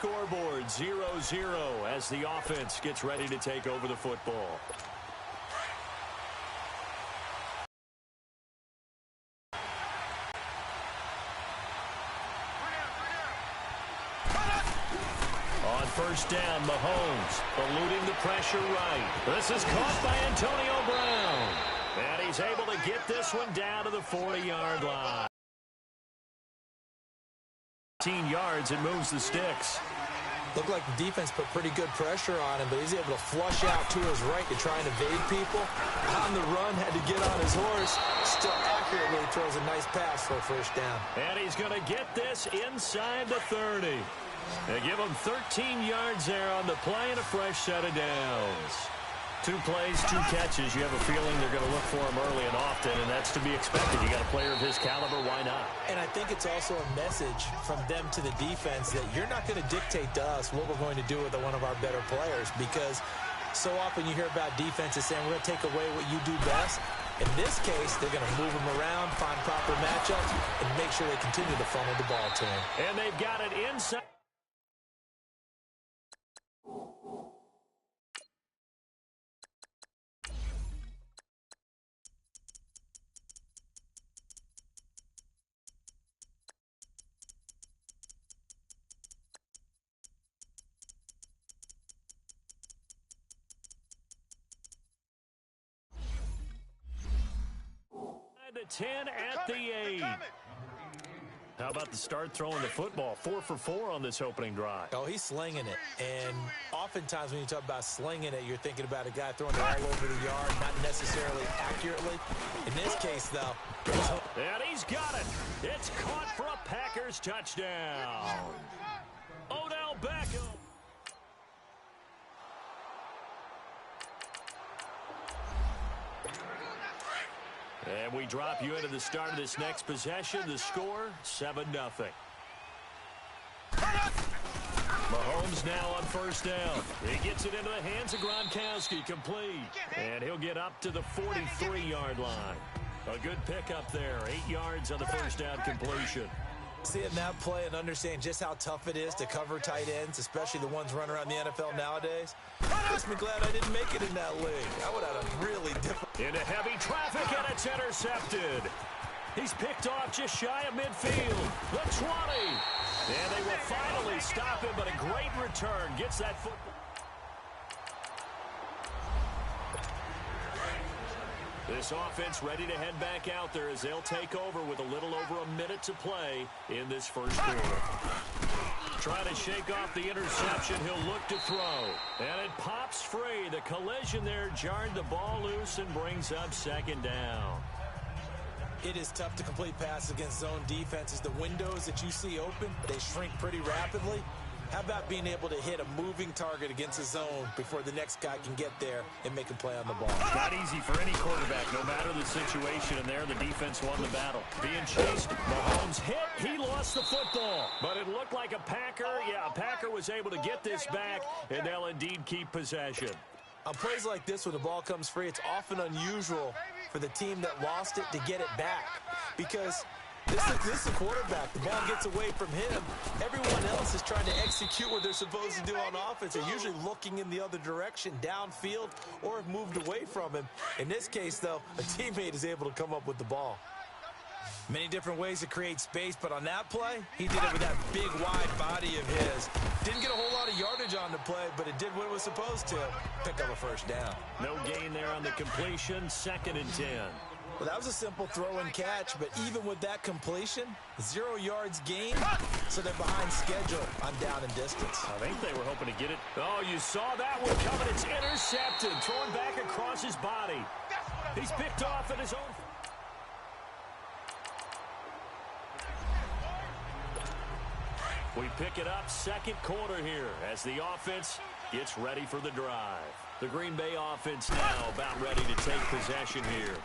scoreboard, 0-0, as the offense gets ready to take over the football. On first down, Mahomes eluding the pressure right. This is caught by Antonio Brown. And he's able to get this one down to the 40-yard line. 15 yards, it moves the sticks. Looked like the defense put pretty good pressure on him, but he's able to flush out to his right to try and evade people. On the run, had to get on his horse. Still accurately throws a nice pass for a first down. And he's going to get this inside the 30. They give him 13 yards there on the play and a fresh set of downs. 2 plays, 2 catches. You have a feeling they're going to look for him early and often, and that's to be expected. You got a player of his caliber, why not? And I think it's also a message from them to the defense that you're not going to dictate to us what we're going to do with one of our better players, because so often you hear about defenses saying we're going to take away what you do best. In this case, they're going to move him around, find proper matchups, and make sure they continue to funnel the ball to him. And they've got it inside. The 10 at the 8. How about the start throwing the football? 4 for 4 on this opening drive. Oh, he's slinging it. And oftentimes when you talk about slinging it, you're thinking about a guy throwing it all over the yard, not necessarily accurately. In this case, though, and he's got it. It's caught for a Packers touchdown. Odell Beckham. And we drop you into the start of this next possession. The score, 7-0. Mahomes now on first down. He gets it into the hands of Gronkowski, complete. And he'll get up to the 43-yard line. A good pickup there, 8 yards on the first down completion. Seeing that play and understand just how tough it is to cover tight ends, especially the ones running around the NFL nowadays, makes me glad I didn't make it in that league. I would have had a really difficult... Into heavy traffic, and it's intercepted. He's picked off just shy of midfield. The 20. And they will finally stop him, but a great return. Gets that football. This offense ready to head back out there as they'll take over with a little over a minute to play in this first quarter. Trying to shake off the interception. He'll look to throw. And it pops free. The collision there jarred the ball loose and brings up second down. It is tough to complete passes against zone defenses. The windows that you see open, they shrink pretty rapidly. How about being able to hit a moving target against a zone before the next guy can get there and make a play on the ball? Not easy for any quarterback, no matter the situation, and there the defense won the battle. Being chased, Mahomes hit, he lost the football. But it looked like a Packer was able to get this back, and they'll indeed keep possession. On plays like this, when the ball comes free, it's often unusual for the team that lost it to get it back, because this is a quarterback. The ball gets away from him. Everyone else is trying to execute what they're supposed to do on offense. They're usually looking in the other direction, downfield, or have moved away from him. In this case, though, a teammate is able to come up with the ball. Many different ways to create space, but on that play, he did it with that big, wide body of his. Didn't get a whole lot of yardage on the play, but it did what it was supposed to. Pick up a first down. No gain there on the completion, 2nd and 10. Well, that was a simple throw and catch, but even with that completion, 0 yards gained, so they're behind schedule on down and distance. I think they were hoping to get it. Oh, you saw that one coming. It's intercepted, thrown back across his body. He's picked off at his own. We pick it up, second quarter here, as the offense gets ready for the drive. The Green Bay offense now about ready to take possession here.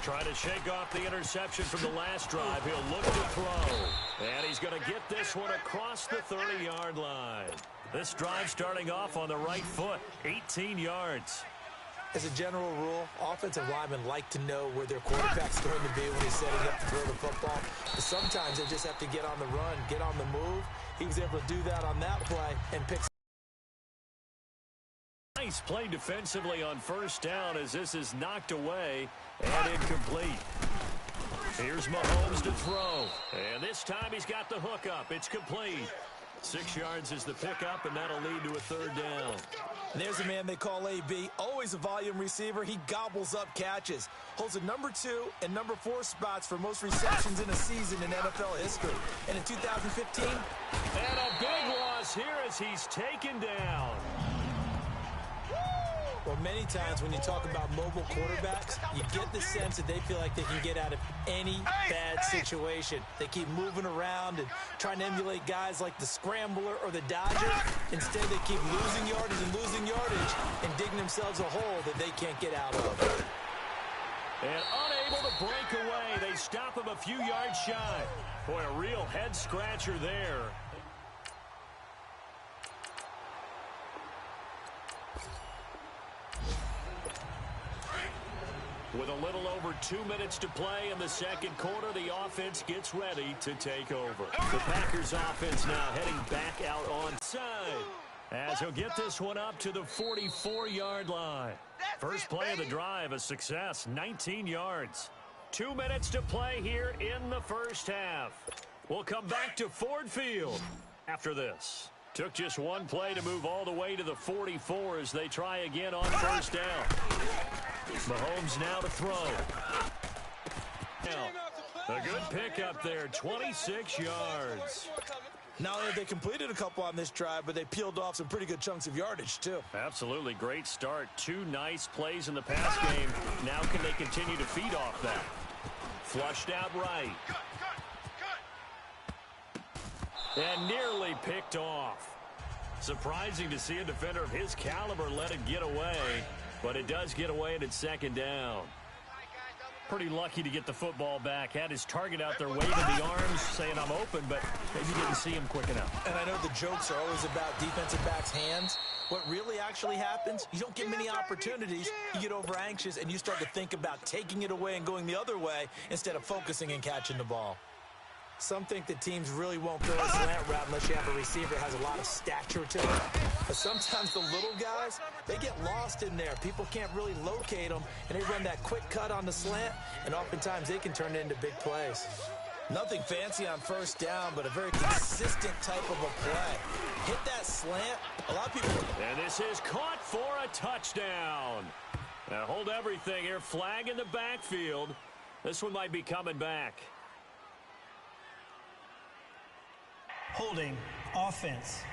Trying to shake off the interception from the last drive. He'll look to throw. And he's going to get this one across the 30-yard line. This drive starting off on the right foot, 18 yards. As a general rule, offensive linemen like to know where their quarterback's going to be when he's setting up to throw the football. But sometimes they just have to get on the run, get on the move. He was able to do that on that play and pick. Nice play defensively on first down as this is knocked away and incomplete. Here's Mahomes to throw. And this time he's got the hook up. It's complete. 6 yards is the pickup, and that'll lead to a third down. And there's a man they call AB, always a volume receiver. He gobbles up catches. Holds the number 2 and number 4 spots for most receptions in a season in NFL history. And in 2015... And a big loss here as he's taken down. Well, many times when you talk about mobile quarterbacks, you get the sense that they feel like they can get out of any bad situation. They keep moving around and trying to emulate guys like the Scrambler or the Dodger. Instead, they keep losing yardage and digging themselves a hole that they can't get out of. And unable to break away, they stop him a few yards shy. Boy, a real head-scratcher there. With a little over 2 minutes to play in the second quarter, the offense gets ready to take over. The Packers offense now heading back out on side as he'll get this one up to the 44-yard line. First play of the drive, a success, 19 yards. 2 minutes to play here in the first half. We'll come back to Ford Field after this. Took just one play to move all the way to the 44 as they try again on first down. Mahomes now to throw. A good pickup there, 26 yards. Not only have they completed a couple on this drive, but they peeled off some pretty good chunks of yardage, too. Absolutely, great start. 2 nice plays in the pass game. Now can they continue to feed off that? Flushed out right. And nearly picked off. Surprising to see a defender of his caliber let it get away, but it does get away and it's second down. Pretty lucky to get the football back. Had his target out there waving the arms, saying I'm open, but maybe didn't see him quick enough. And I know the jokes are always about defensive backs' hands. What really actually happens, you don't get many opportunities, you get over anxious, and you start to think about taking it away and going the other way instead of focusing and catching the ball. Some think that teams really won't throw a slant route unless you have a receiver that has a lot of stature to it. But sometimes the little guys, they get lost in there. People can't really locate them, and they run that quick cut on the slant, and oftentimes they can turn it into big plays. Nothing fancy on first down, but a very consistent type of a play. Hit that slant. A lot of people... And this is caught for a touchdown. Now hold everything here. Flag in the backfield. This one might be coming back. Holding offense.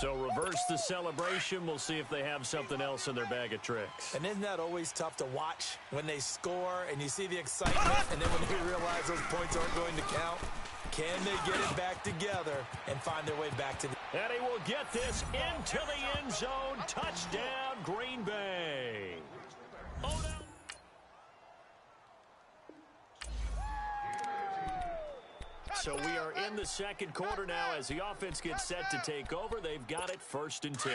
So reverse the celebration. We'll see if they have something else in their bag of tricks. And isn't that always tough to watch when they score and you see the excitement and then when they realize those points aren't going to count? Can they get it back together and find their way back to the... And he will get this into the end zone. Touchdown, Green Bay. Oh, no. So we are in the second quarter now as the offense gets set to take over. They've got it 1st and 10.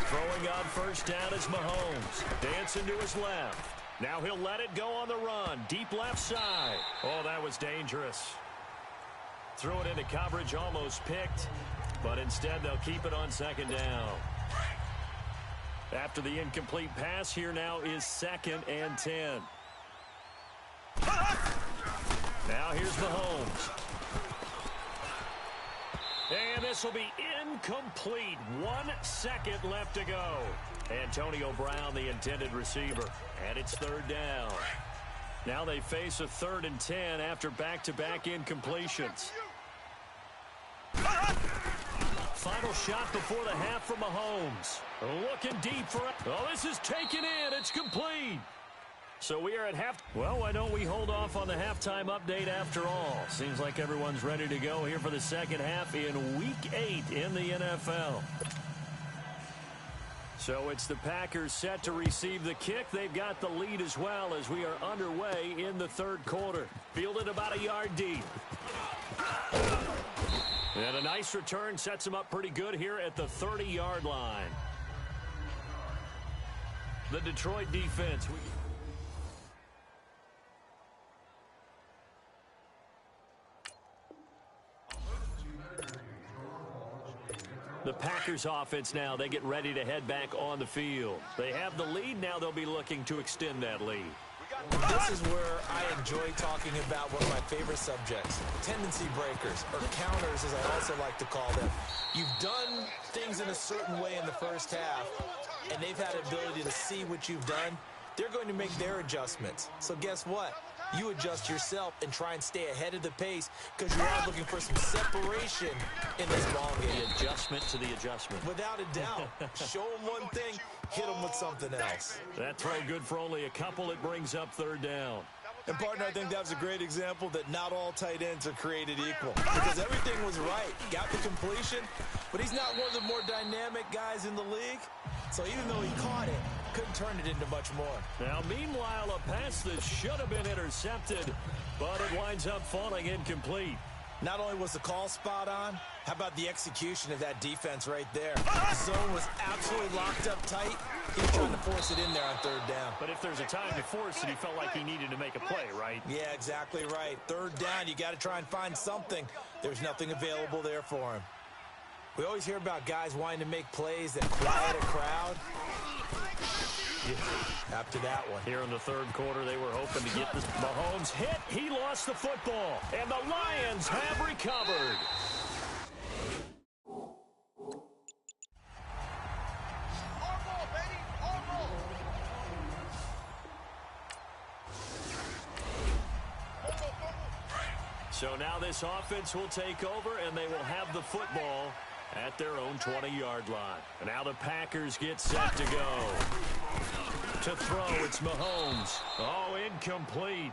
Throwing on first down is Mahomes. Dancing to his left. Now he'll let it go on the run. Deep left side. Oh, that was dangerous. Threw it into coverage, almost picked. But instead they'll keep it on second down. After the incomplete pass, here now is 2nd and 10. Now here's Mahomes. And this will be incomplete. 1 second left to go. Antonio Brown, the intended receiver. And it's 3rd down. Now they face a 3rd and 10 after back-to-back incompletions. Final shot before the half from Mahomes. Looking deep for it. Oh, this is taken in. It's complete. So we are at half. Well, why don't we hold off on the halftime update after all? Seems like everyone's ready to go here for the second half in Week 8 in the NFL. So it's the Packers set to receive the kick. They've got the lead as well as we are underway in the third quarter. Fielded about a yard deep. And a nice return sets him up pretty good here at the 30-yard line. The Detroit defense. The Packers offense now, they get ready to head back on the field. They have the lead. Now they'll be looking to extend that lead. This is where I enjoy talking about one of my favorite subjects, tendency breakers, or counters as I also like to call them. You've done things in a certain way in the first half, and they've had the ability to see what you've done. They're going to make their adjustments. So guess what? You adjust yourself and try and stay ahead of the pace because you are looking for some separation in this ball game. The adjustment to the adjustment. Without a doubt. Show them one thing, hit them with something else. That throw good for only a couple. It brings up third down. And, partner, I think that was a great example that not all tight ends are created equal because everything was right. Got the completion, but he's not one of the more dynamic guys in the league. So even though he caught it, couldn't turn it into much more. Now, meanwhile, a pass that should have been intercepted, but it winds up falling incomplete. Not only was the call spot on, how about the execution of that defense right there? The zone was absolutely locked up tight. He was trying to force it in there on third down. But if there's a time to force it, he felt like he needed to make a play, right? Yeah, exactly right. Third down, you got to try and find something. There's nothing available there for him. We always hear about guys wanting to make plays that quiet a crowd. Yeah, after that one. Here in the third quarter, they were hoping to get this. Mahomes hit. He lost the football. And the Lions have recovered. So now this offense will take over, and they will have the football at their own 20-yard line. And now the Packers get set to go. To throw, it's Mahomes. Oh, incomplete.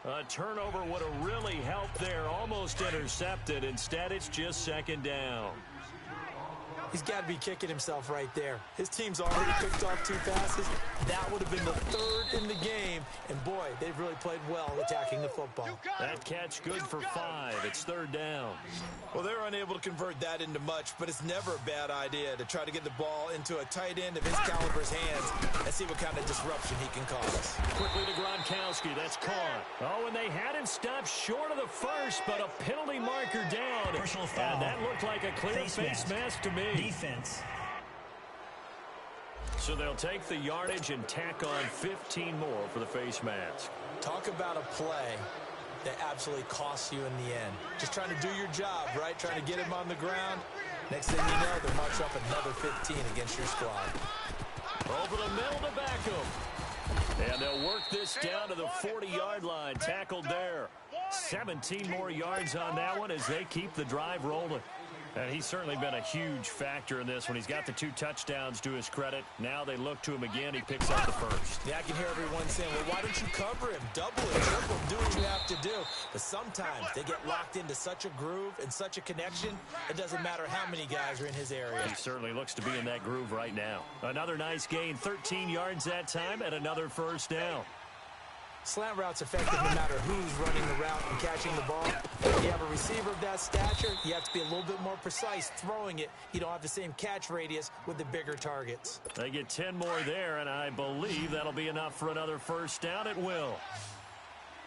A turnover would have really helped there. Almost intercepted. Instead, it's just second down. He's got to be kicking himself right there. His team's already picked off 2 passes. That would have been the third in the game. And, boy, they've really played well attacking the football. That catch good for 5. It's third down. Well, they're unable to convert that into much, but it's never a bad idea to try to get the ball into a tight end of his caliber's hands and see what kind of disruption he can cause. Quickly to Gronkowski. That's caught. Oh, and they had him stopped short of the first, but a penalty marker down. Personal foul. And that looked like a clear face mask to me. Defense. So they'll take the yardage and tack on 15 more for the face mask. Talk about a play that absolutely costs you in the end. Just trying to do your job, right? Trying to get him on the ground. Next thing you know, they'll march up another 15 against your squad. Over the middle to Beckham. And they'll work this down to the 40-yard line. Tackled there. 17 more yards on that one as they keep the drive rolling. And he's certainly been a huge factor in this one. He's got the 2 touchdowns to his credit. Now they look to him again. He picks up the first. Yeah, I can hear everyone saying, well, why don't you cover him? Double it, triple him, do what you have to do. But sometimes they get locked into such a groove and such a connection, it doesn't matter how many guys are in his area. He certainly looks to be in that groove right now. Another nice gain, 13 yards that time, and another first down. Slant route's effective no matter who's running the route and catching the ball. If you have a receiver of that stature, you have to be a little bit more precise throwing it. You don't have the same catch radius with the bigger targets. They get 10 more there, and I believe that'll be enough for another first down. It will.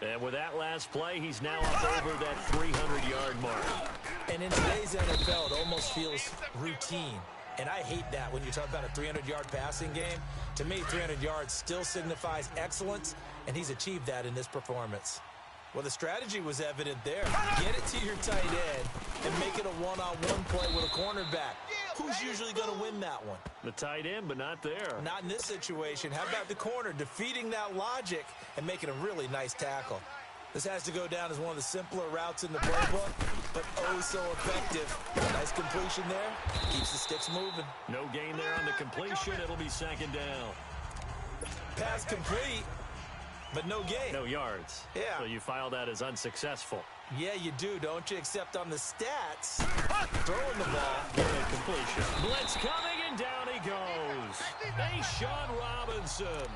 And with that last play, he's now up over that 300-yard mark. And in today's NFL, it almost feels routine. And I hate that when you talk about a 300-yard passing game. To me, 300 yards still signifies excellence, and he's achieved that in this performance. Well, the strategy was evident there. Get it to your tight end and make it a one-on-one play with a cornerback. Who's usually going to win that one? The tight end, but not there. Not in this situation. How about the corner defeating that logic and making a really nice tackle? This has to go down as one of the simpler routes in the playbook, but oh so effective. Nice completion there. Keeps the sticks moving. No gain there on the completion. It'll be second down. Pass complete, but no gain. No yards. Yeah. So you file that as unsuccessful. Yeah, you do, don't you? Except on the stats, throwing the ball. Good completion. Blitz coming, and down he goes. Sean Robinson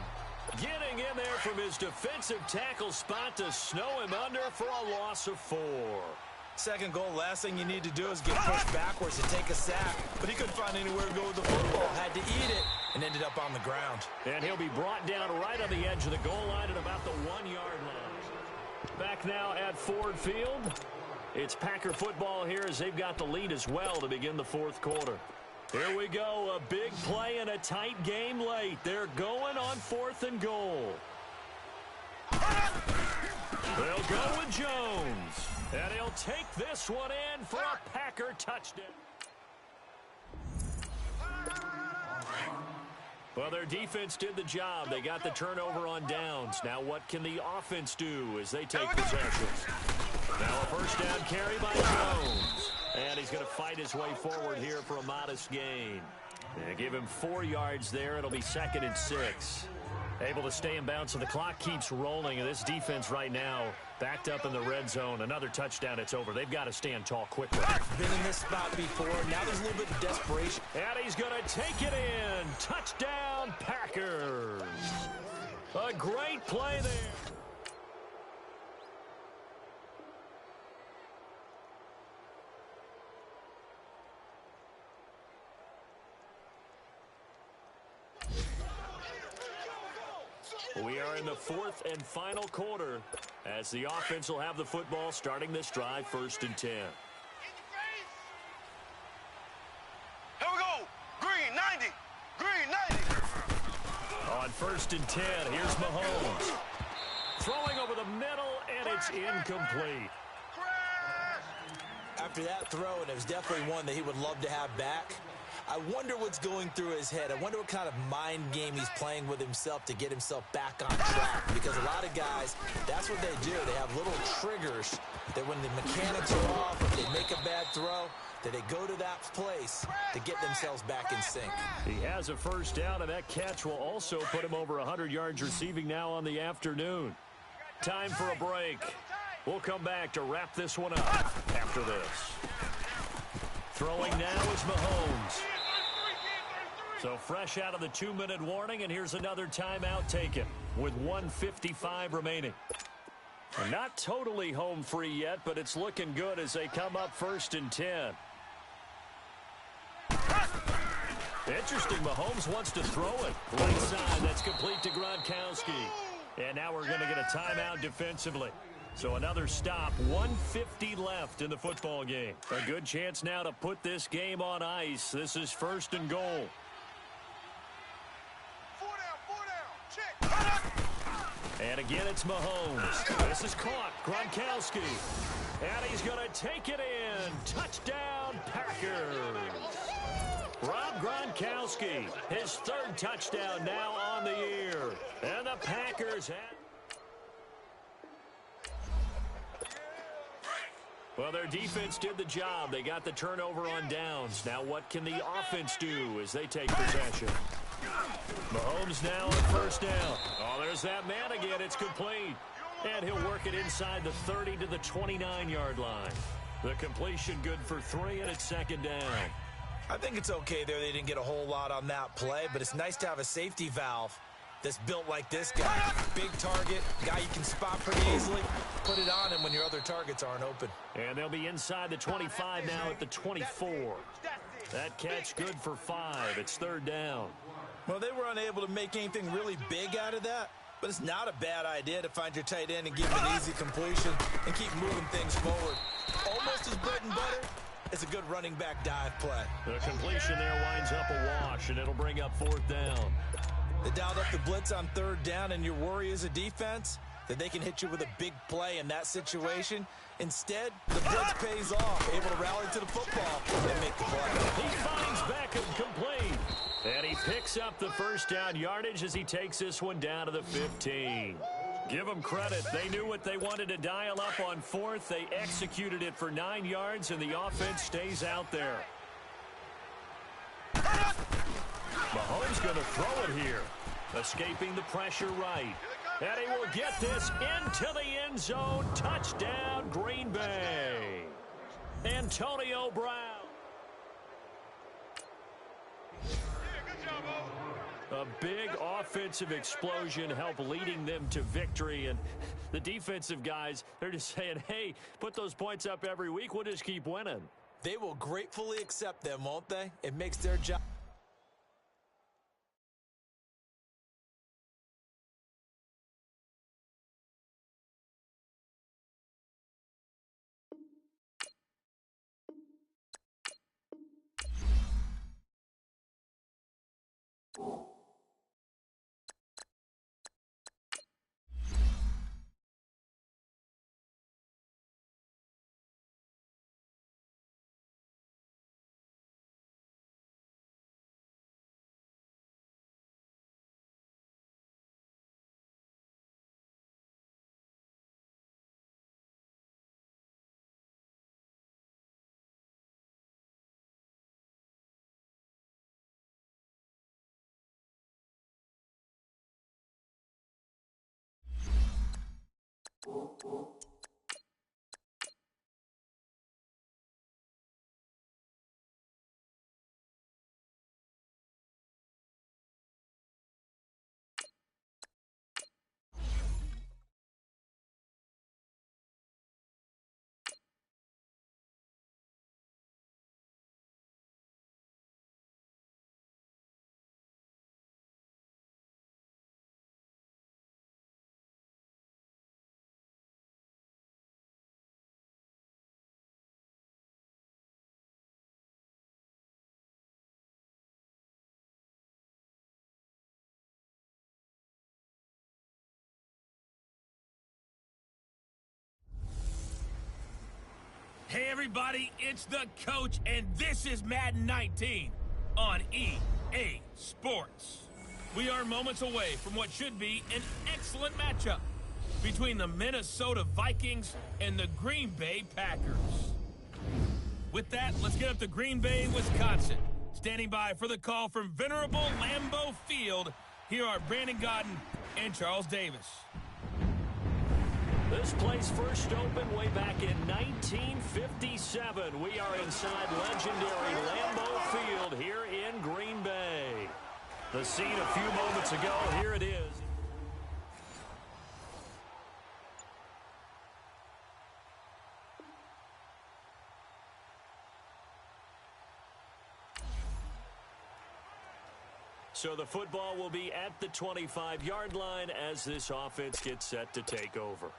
getting in there from his defensive tackle spot to snow him under for a loss of 4. Second goal, last thing you need to do is get pushed backwards and take a sack. But he couldn't find anywhere to go with the football. Had to eat it and ended up on the ground. And he'll be brought down right on the edge of the goal line at about the 1-yard line. Back now at Ford Field. It's Packer football here as they've got the lead as well to begin the fourth quarter. Here we go. A big play and a tight game late. They're going on 4th and goal. They'll go with Jones. And he'll take this one in for a Packer touchdown. Well, their defense did the job. They got the turnover on downs. Now what can the offense do as they take possession? Now a first down carry by Jones. And he's going to fight his way forward here for a modest gain. And give him 4 yards there. It'll be 2nd and 6. Able to stay in bounds, so the clock keeps rolling. And this defense right now backed up in the red zone. Another touchdown, it's over. They've got to stand tall quickly. Been in this spot before. Now there's a little bit of desperation. And he's going to take it in. Touchdown, Packers. A great play there. We are in the 4th and final quarter as the offense will have the football starting this drive 1st and 10. Here we go. Green 90. Green 90. On 1st and 10, here's Mahomes. Throwing over the middle, and it's incomplete. After that throw, and it was definitely one that he would love to have back, I wonder what's going through his head. I wonder what kind of mind game he's playing with himself to get himself back on track. Because a lot of guys, that's what they do. They have little triggers that when the mechanics are off, if they make a bad throw, that they go to that place to get themselves back in sync. He has a first down, and that catch will also put him over 100 yards receiving now on the afternoon. Time for a break. We'll come back to wrap this one up after this. Throwing now is Mahomes. So fresh out of the 2-minute warning, and here's another timeout taken with 1:55 remaining. And not totally home free yet, but it's looking good as they come up 1st and 10. Interesting, Mahomes wants to throw it. Right side, that's complete to Gronkowski. And now we're going to get a timeout defensively. So another stop, 1:50 left in the football game. A good chance now to put this game on ice. This is 1st and goal. 4 down, check. And again, it's Mahomes. This is caught, Gronkowski. And he's going to take it in. Touchdown, Packers. Rob Gronkowski, his 3rd touchdown now on the year. And the Packers have... Well, their defense did the job. They got the turnover on downs. Now what can the offense do as they take possession? Mahomes now on 1st down. Oh, there's that man again. It's complete. And he'll work it inside the 30 to the 29-yard line. The completion good for 3, and it's 2nd down. I think it's okay there. They didn't get a whole lot on that play, but it's nice to have a safety valve that's built like this guy. Big target, guy you can spot pretty easily. Put it on him when your other targets aren't open. And they'll be inside the 25 now at the 24. That catch good for 5. It's 3rd down. Well, they were unable to make anything really big out of that, but it's not a bad idea to find your tight end and give him an easy completion and keep moving things forward. Almost as bread and butter as a good running back dive play. The completion there winds up a wash, and it'll bring up 4th down. They dialed up the blitz on 3rd down, and your worry as a defense that they can hit you with a big play in that situation. Instead, the blitz pays off, able to rally to the football and make the play. He finds Beckham complete. And he picks up the first down yardage as he takes this one down to the 15. Give them credit. They knew what they wanted to dial up on 4th. They executed it for 9 yards, and the offense stays out there. Mahomes going to throw it here. Escaping the pressure right. And he will get this into the end zone. Touchdown, Green Bay. Antonio Brown. Good job, Bo. A big offensive explosion helped leading them to victory. And the defensive guys, they're just saying, hey, put those points up every week. We'll just keep winning. They will gratefully accept them, won't they? It makes their job. Hey everybody, it's the coach, and this is Madden 19 on EA Sports. We are moments away from what should be an excellent matchup between the Minnesota Vikings and the Green Bay Packers. With that, let's get up to Green Bay, Wisconsin. Standing by for the call from venerable Lambeau Field, here are Brandon Godden and Charles Davis. This place first opened way back in 1957. We are inside legendary Lambeau Field here in Green Bay. The scene a few moments ago, here it is. So the football will be at the 25-yard line as this offense gets set to take over.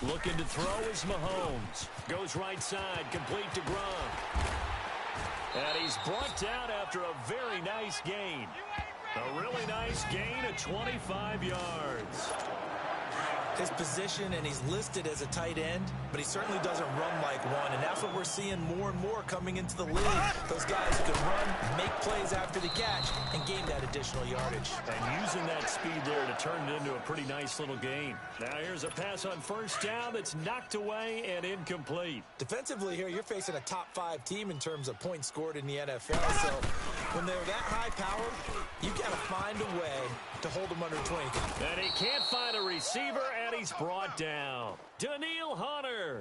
Looking to throw is Mahomes. Goes right side, complete to Gronk. And he's brought down after a very nice gain. A really nice gain of 25 yards. His position, and he's listed as a tight end, but he certainly doesn't run like one, and that's what we're seeing more and more coming into the league. Those guys who can run, make plays after the catch, and gain that additional yardage. And using that speed there to turn it into a pretty nice little gain. Now here's a pass on first down that's knocked away and incomplete. Defensively here, you're facing a top-5 team in terms of points scored in the NFL, so when they're that high-powered, you got to find a way to hold them under 20. And he can't find a receiver, and he's brought down. Daniil Hunter.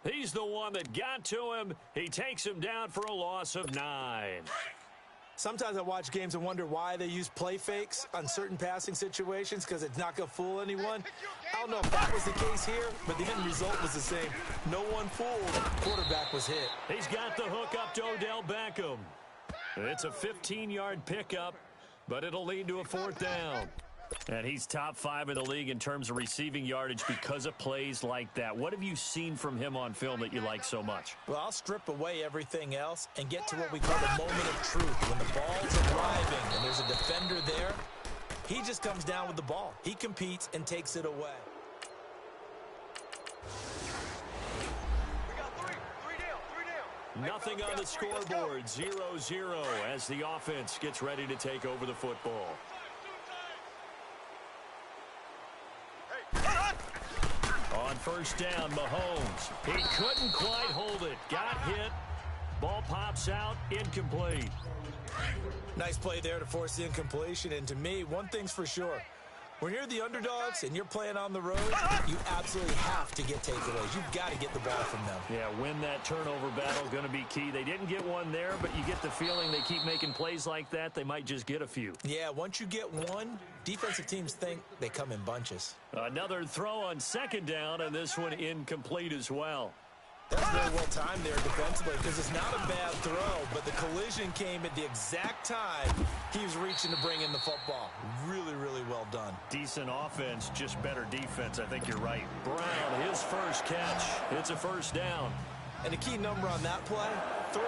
He's the one that got to him. He takes him down for a loss of 9. Sometimes I watch games and wonder why they use play fakes on certain passing situations, because it's not going to fool anyone. I don't know if that was the case here, but the end result was the same. No one fooled. Quarterback was hit. He's got the hook up to Odell Beckham. It's a 15-yard pickup, but it'll lead to a 4th down. And he's top 5 in the league in terms of receiving yardage because of plays like that. What have you seen from him on film that you like so much? Well, I'll strip away everything else and get to what we call the moment of truth. When the ball's arriving and there's a defender there, he just comes down with the ball. He competes and takes it away. Nothing on the scoreboard, 0-0 as the offense gets ready to take over the football. On first down, Mahomes. He couldn't quite hold it. Got hit. Ball pops out, incomplete. Nice play there to force the incompletion. And to me, one thing's for sure. When you're the underdogs and you're playing on the road, you absolutely have to get takeaways. You've got to get the ball from them. Yeah, win that turnover battle, going to be key. They didn't get one there, but you get the feeling they keep making plays like that, they might just get a few. Yeah, once you get one, defensive teams think they come in bunches. Another throw on second down, and this one incomplete as well. That's very well timed there defensively because it's not a bad throw, but the collision came at the exact time he was reaching to bring in the football. Really, really well done. Decent offense, just better defense. I think you're right. Brown, his first catch. It's a first down. And the key number on that play, 3.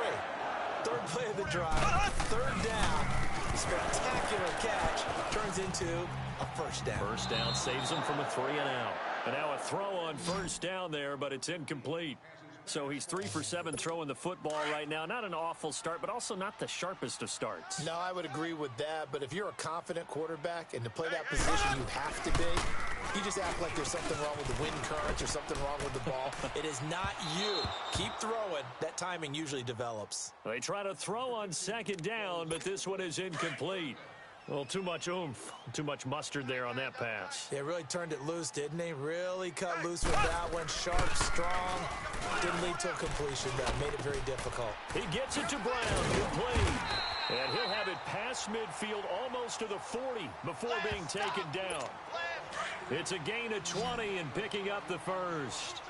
Third play of the drive, third down. A spectacular catch turns into a first down. First down saves them from a 3-and-out. And now a throw on first down there, but it's incomplete. So he's 3 for 7 throwing the football right now. Not an awful start, but also not the sharpest of starts. No, I would agree with that. But if you're a confident quarterback and to play that position you have to be, you just act like there's something wrong with the wind currents or something wrong with the ball. It is not you. Keep throwing. That timing usually develops. They try to throw on second down, but this one is incomplete. Well, too much oomph, too much mustard there on that pass. They really turned it loose, didn't they? Really cut loose with that one. Sharp, strong. Didn't lead to a completion, though. Made it very difficult. He gets it to Brown, complete. And he'll have it past midfield almost to the 40 before being taken down. It's a gain of 20 and picking up the first.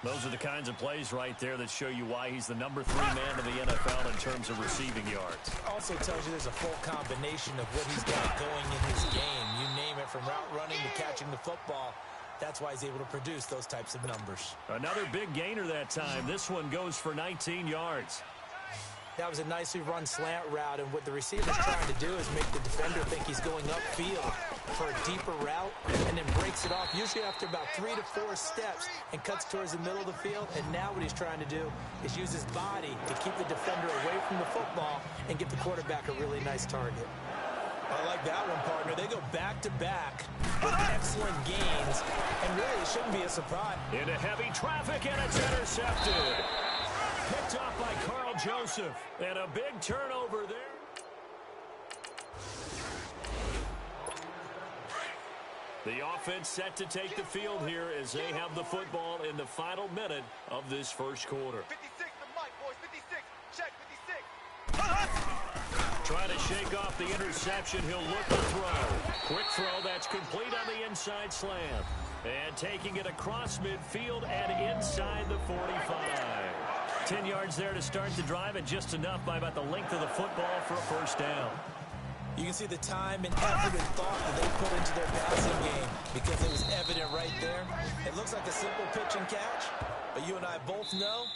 Those are the kinds of plays right there that show you why he's the number 3 man in the NFL in terms of receiving yards. Also tells you there's a full combination of what he's got going in his game. You name it, from route running to catching the football. That's why he's able to produce those types of numbers. Another big gainer that time. This one goes for 19 yards. That was a nicely run slant route, and what the receiver's trying to do is make the defender think he's going upfield for a deeper route and then breaks it off, usually after about 3 to 4 steps, and cuts towards the middle of the field. And now what he's trying to do is use his body to keep the defender away from the football and get the quarterback a really nice target. I like that one, partner. They go back-to-back with excellent gains, and really it shouldn't be a surprise. Into heavy traffic, and it's intercepted. Picked off by Carl Joseph. And a big turnover there. The offense set to take the field here as they have the football in the final minute of this first quarter. 56 to Mike, boys. 56. Check, 56. Trying to shake off the interception. He'll look to throw. Quick throw. That's complete on the inside slant. And taking it across midfield and inside the 45. 10 yards there to start the drive, and just enough by about the length of the football for a first down. You can see the time and effort and thought that they put into their passing game because it was evident right there. It looks like a simple pitch and catch, but you and I both know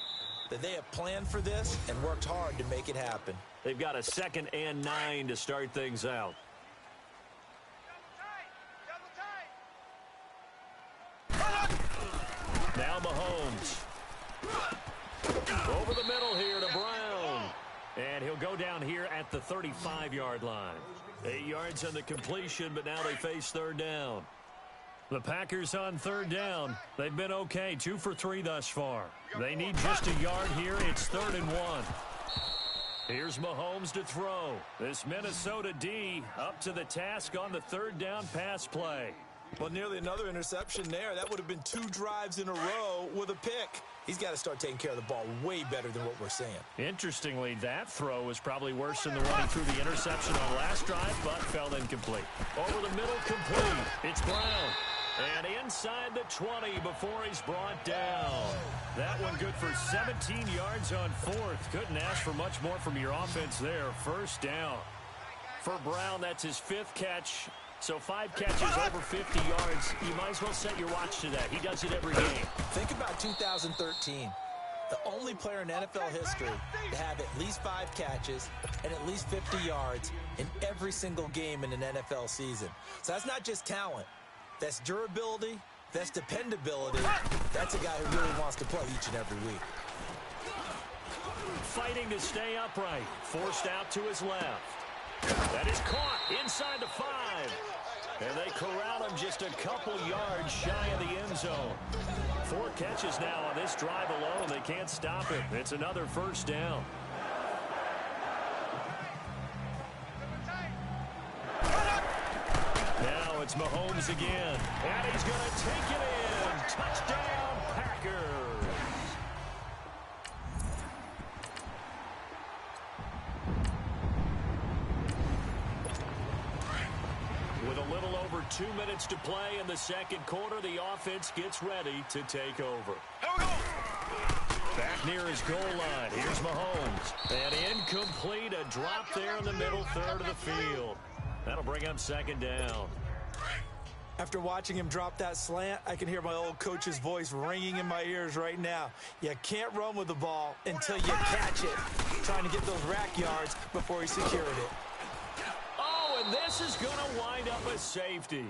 that they have planned for this and worked hard to make it happen. They've got a 2nd and 9 to start things out. Now Mahomes. Over the middle here to Brown. And he'll go down here at the 35-yard line. 8 yards on the completion, but now they face third down. The Packers on third down. They've been okay, 2 for 3 thus far. They need just a yard here. It's 3rd and 1. Here's Mahomes to throw. This Minnesota D up to the task on the third down pass play. Well, nearly another interception there. That would have been 2 drives in a row with a pick. He's got to start taking care of the ball way better than what we're seeing. Interestingly, that throw was probably worse than the one he threw the interception on last drive, but fell incomplete. Over the middle, complete. It's Brown. And inside the 20 before he's brought down. That one good for 17 yards on 4th. Couldn't ask for much more from your offense there. First down. For Brown, that's his 5th catch. So 5 catches over 50 yards. You might as well set your watch to that. He does it every game. Think about 2013. The only player in NFL history to have at least 5 catches and at least 50 yards in every single game in an NFL season. So that's not just talent. That's durability. That's dependability. That's a guy who really wants to play each and every week. Fighting to stay upright. Forced out to his left. That is caught inside the 5. And they corral him just a couple yards shy of the end zone. 4 catches now on this drive alone. They can't stop him. It's another first down. Now Now it's Mahomes again. And he's going to take it in. Touchdown, Packers. With a little over 2 minutes to play in the second quarter, the offense gets ready to take over. Here we go. Back near his goal line. Here's Mahomes. And incomplete. A drop there in the middle third of the field. That'll bring up second down. After watching him drop that slant, I can hear my old coach's voice ringing in my ears right now. You can't run with the ball until you catch it. Trying to get those rack yards before he secured it. Oh, and this is going to wind up a safety.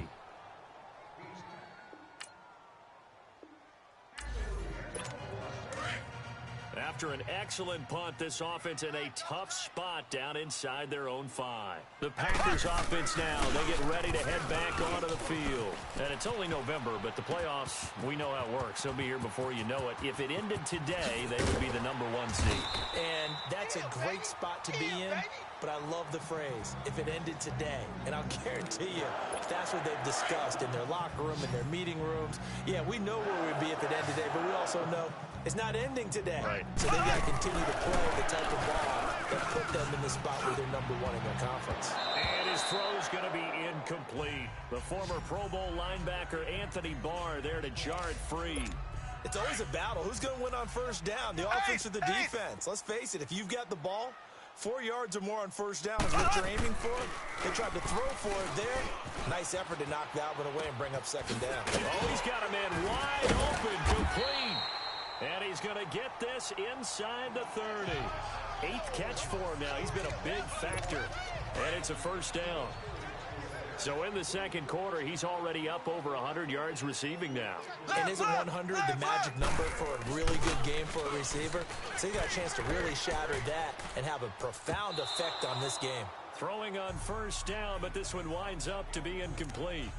After an excellent punt, this offense in a tough spot down inside their own 5. The Packers offense now, they get ready to head back onto the field. And it's only November, but the playoffs, we know how it works. They'll be here before you know it. If it ended today, they would be the #1 seed. And that's a great spot to be in, but I love the phrase, if it ended today. And I'll guarantee you, that's what they've discussed in their locker room, in their meeting rooms. Yeah, we know where we'd be if it ended today, but we also know it's not ending today. Right. So they got to continue to play the type of ball that put them in the spot where they're #1 in their conference. And his throw's going to be incomplete. The former Pro Bowl linebacker Anthony Barr there to jar it free. It's always a battle. Who's going to win on first down, the offense or the defense? Let's face it, if you've got the ball, 4 yards or more on first down is what you're aiming for. They tried to throw for it there. Nice effort to knock that one away and bring up second down. Oh, he's got a man wide open, complete. And he's going to get this inside the 30. 8th catch for him now. He's been a big factor. And it's a first down. So in the second quarter, he's already up over 100 yards receiving now. And isn't 100 the magic number for a really good game for a receiver? So you got a chance to really shatter that and have a profound effect on this game. Throwing on first down, but this one winds up to be incomplete.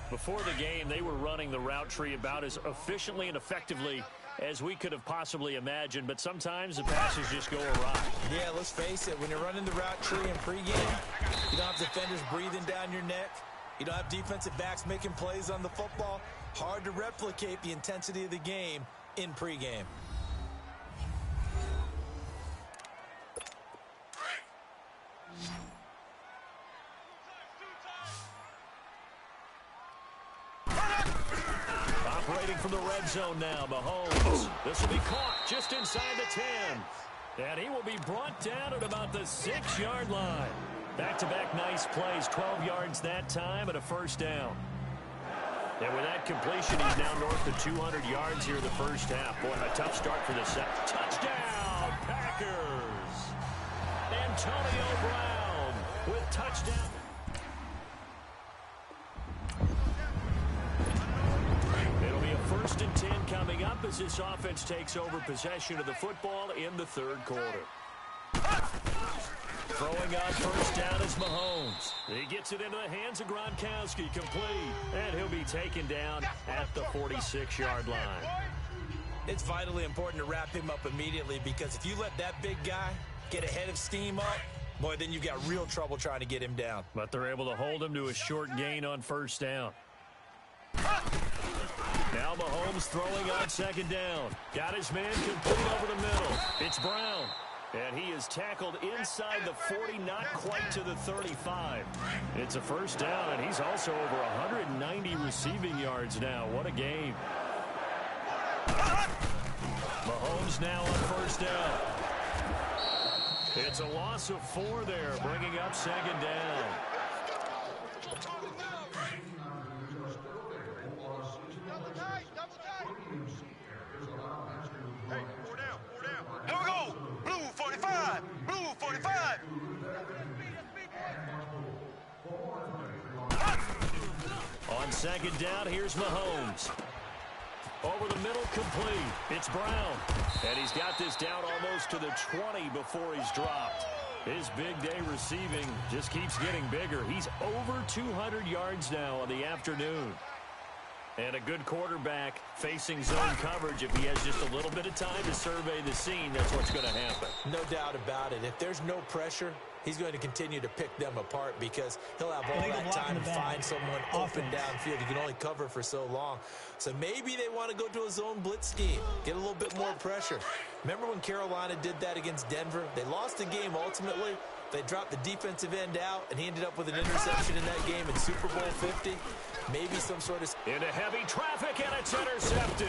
Before the game, they were running the route tree about as efficiently and effectively as we could have possibly imagined, but sometimes the passes just go awry. Yeah, let's face it, when you're running the route tree in pregame, you don't have defenders breathing down your neck. You don't have defensive backs making plays on the football. Hard to replicate the intensity of the game in pregame. Operating from the red zone now, Mahomes. This will be caught just inside the 10. And he will be brought down at about the 6-yard line. Back-to-back nice plays, 12 yards that time and a first down. And with that completion, he's now north of 200 yards here in the first half. Boy, a tough start for the second. Touchdown, Packers! Antonio Brown with touchdown. It'll be a 1st and 10 coming up as this offense takes over possession of the football in the third quarter. Throwing on first down is Mahomes. He gets it into the hands of Gronkowski, complete. And he'll be taken down at the 46-yard line. It's vitally important to wrap him up immediately because if you let that big guy get ahead of steam up, boy, then you've got real trouble trying to get him down. But they're able to hold him to a short gain on first down. Now Mahomes throwing on second down. Got his man complete over the middle. It's Brown. And he is tackled inside the 40, not quite to the 35. It's a first down, and he's also over 190 receiving yards now. What a game. Mahomes now on first down. It's a loss of 4 there, bringing up second down. Here we go. Blue 45. Blue 45. On second down, here's Mahomes. Over the middle, complete. It's Brown. And he's got this down almost to the 20 before he's dropped. His big day receiving just keeps getting bigger. He's over 200 yards now on the afternoon. And a good quarterback facing zone coverage. If he has just a little bit of time to survey the scene, that's what's going to happen. No doubt about it. If there's no pressure, he's going to continue to pick them apart because he'll have all that time to find someone open downfield. He can only cover for so long. So maybe they want to go to a zone blitz scheme, get a little bit more pressure. Remember when Carolina did that against Denver? They lost the game ultimately. They dropped the defensive end out, and he ended up with an interception in that game in Super Bowl 50. Maybe some sort of... Into heavy traffic, and it's intercepted.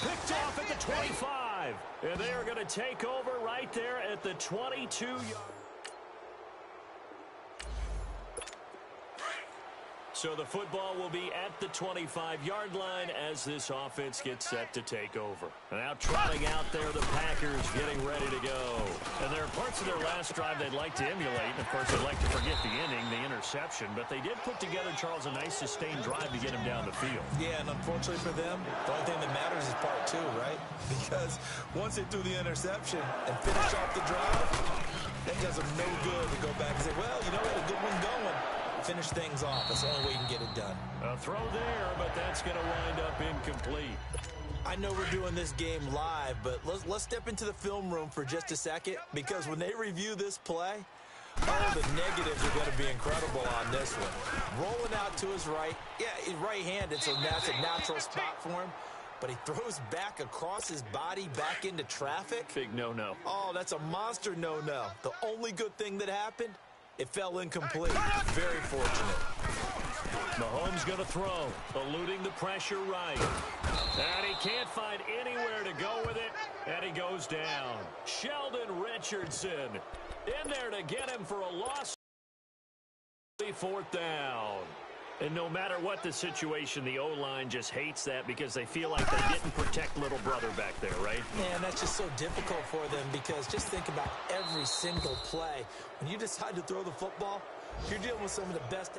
Picked off at the 25. And they are going to take over right there at the 22-yard. So the football will be at the 25-yard line as this offense gets set to take over. And now trotting out there, the Packers getting ready to go. And there are parts of their last drive they'd like to emulate. And, of course, they'd like to forget the inning, the interception. But they did put together, Charles, a nice sustained drive to get him down the field. Yeah, and unfortunately for them, the only thing that matters is part two, right? Because once they threw the interception and finished off the drive, that does them no good to go back and say, well, you know, we had a good one going. Finish things off. That's the only way you can get it done. A throw there, but that's going to wind up incomplete. I know we're doing this game live, but let's step into the film room for just a second, because when they review this play, oh, the negatives are going to be incredible on this one. Rolling out to his right. Yeah, he's right-handed, so that's a natural spot for him. But he throws back across his body back into traffic. Big no-no. Oh, that's a monster no-no. The only good thing that happened, it fell incomplete. Very fortunate. Mahomes going to throw, eluding the pressure right. And he can't find anywhere to go with it, and he goes down. Sheldon Richardson in there to get him for a loss. 4th down. And no matter what the situation, the O-line just hates that because they feel like they didn't protect little brother back there, right? Man, that's just so difficult for them because just think about every single play. When you decide to throw the football, you're dealing with some of the best.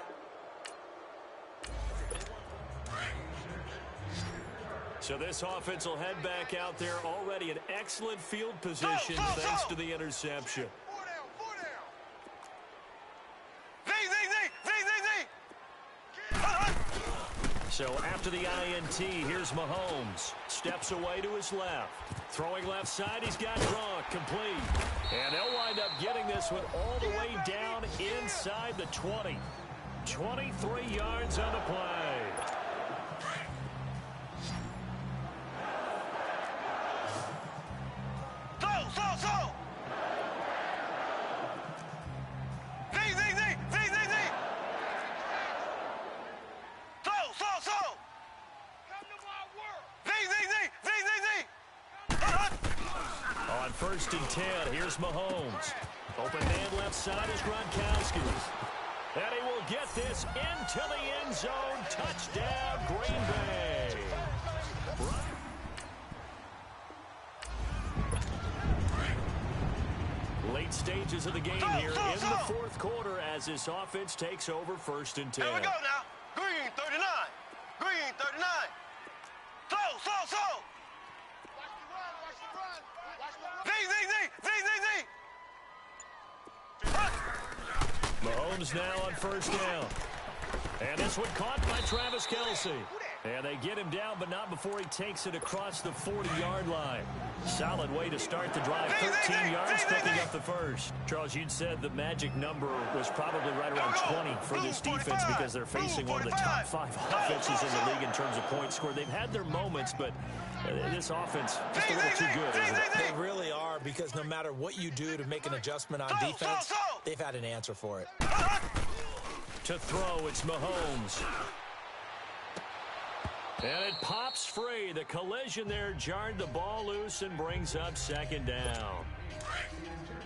So this offense will head back out there, already in excellent field position thanks to the interception. So after the INT, here's Mahomes. Steps away to his left. Throwing left side, he's got Gronk complete. And they'll wind up getting this one all the way down inside the 20. 23 yards on the play. Throw! On 1st and 10, here's Mahomes. Open man left side is Gronkowski. And he will get this into the end zone. Touchdown, Green Bay. Late stages of the game here in the 4th quarter as this offense takes over 1st and 10. Here we go now. Green 39. Green 39. Throw. Mahomes now on 1st down. And this one caught by Travis Kelce. And they get him down, but not before he takes it across the 40-yard line. Solid way to start the drive. 13 yards, picking up the first. Charles, you'd said the magic number was probably right around 20 for this defense because they're facing one of the top 5 offenses in the league in terms of points scored. They've had their moments, but this offense just a little too good, isn't it? They really are, because no matter what you do to make an adjustment on defense, they've had an answer for it. To throw, it's Mahomes. And it pops free. The collision there jarred the ball loose and brings up 2nd down.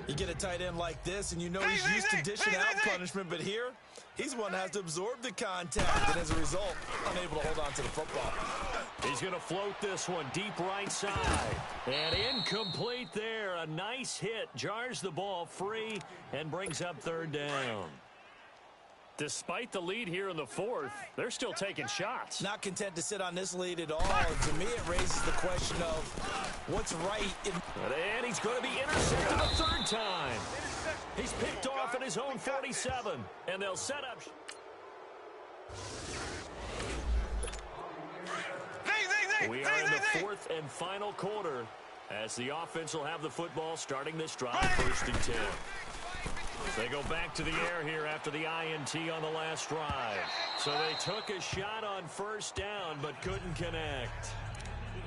You get a tight end like this, and you know he's used to dishing out punishment, but here, he's one that has to absorb the contact, and as a result, unable to hold on to the football. He's going to float this one deep right side. And incomplete there. A nice hit. Jars the ball free and brings up 3rd down. Despite the lead here in the 4th, they're still taking shots. Not content to sit on this lead at all. And to me, it raises the question of what's right. And he's going to be intercepted a 3rd time. He's picked off at his own 47. And they'll set up. We are in the fourth and final quarter as the offense will have the football starting this drive, 1st and 10. They go back to the air here after the INT on the last drive. So they took a shot on 1st down but couldn't connect.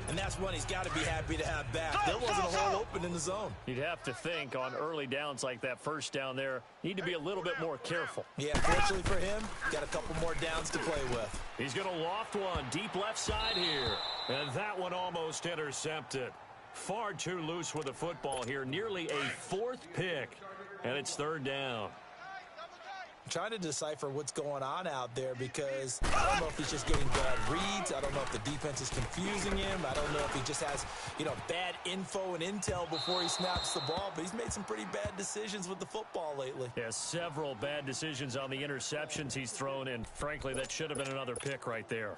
And that's one he's got to be happy to have back. There wasn't a hole open in the zone. You'd have to think on early downs like that 1st down there, need to be a little bit more careful. Yeah, fortunately for him, got a couple more downs to play with. He's going to loft one deep left side here. And that one almost intercepted. Far too loose with the football here. Nearly a 4th pick. And it's 3rd down. I'm trying to decipher what's going on out there because I don't know if he's just getting bad reads. I don't know if the defense is confusing him. I don't know if he just has, bad info and intel before he snaps the ball. But he's made some pretty bad decisions with the football lately. Yeah, several bad decisions on the interceptions he's thrown, and frankly, that should have been another pick right there.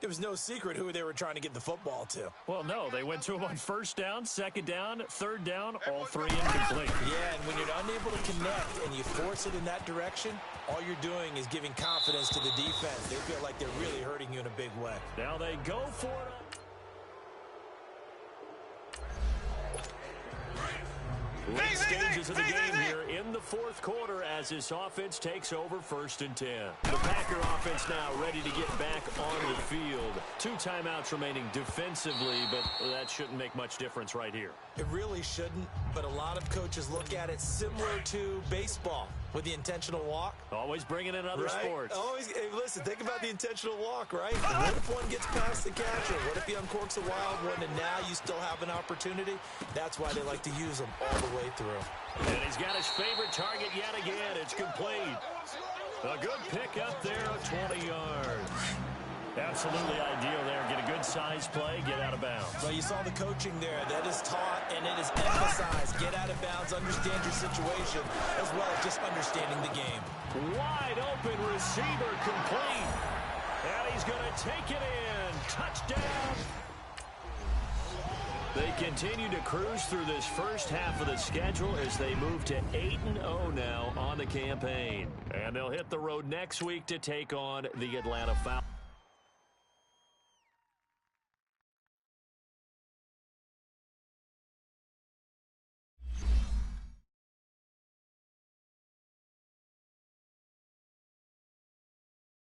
It was no secret who they were trying to get the football to. Well, no, they went to him on 1st down, 2nd down, 3rd down, all 3 incomplete. Yeah, and when you're unable to connect and you force it in that direction, all you're doing is giving confidence to the defense. They feel like they're really hurting you in a big way. Now they go for it. Late stages of the game here in the 4th quarter as this offense takes over 1st and 10. The Packer offense now ready to get back on the field. 2 timeouts remaining defensively, but that shouldn't make much difference right here. It really shouldn't, but a lot of coaches look at it similar to baseball with the intentional walk. Always bringing in other sports. Always, hey, listen, think about the intentional walk, right? What if one gets past the catcher? What if he uncorks a wild one and now you still have an opportunity? That's why they like to use them all the way through. And he's got his favorite target yet again. It's complete. A good pick up there of 20 yards. Absolutely ideal there. Get a good size play, get out of bounds. Well, you saw the coaching there. That is taught and it is emphasized. Get out of bounds, understand your situation, as well as just understanding the game. Wide open receiver complete. And he's going to take it in. Touchdown. They continue to cruise through this first half of the schedule as they move to 8-0 now on the campaign. And they'll hit the road next week to take on the Atlanta Falcons.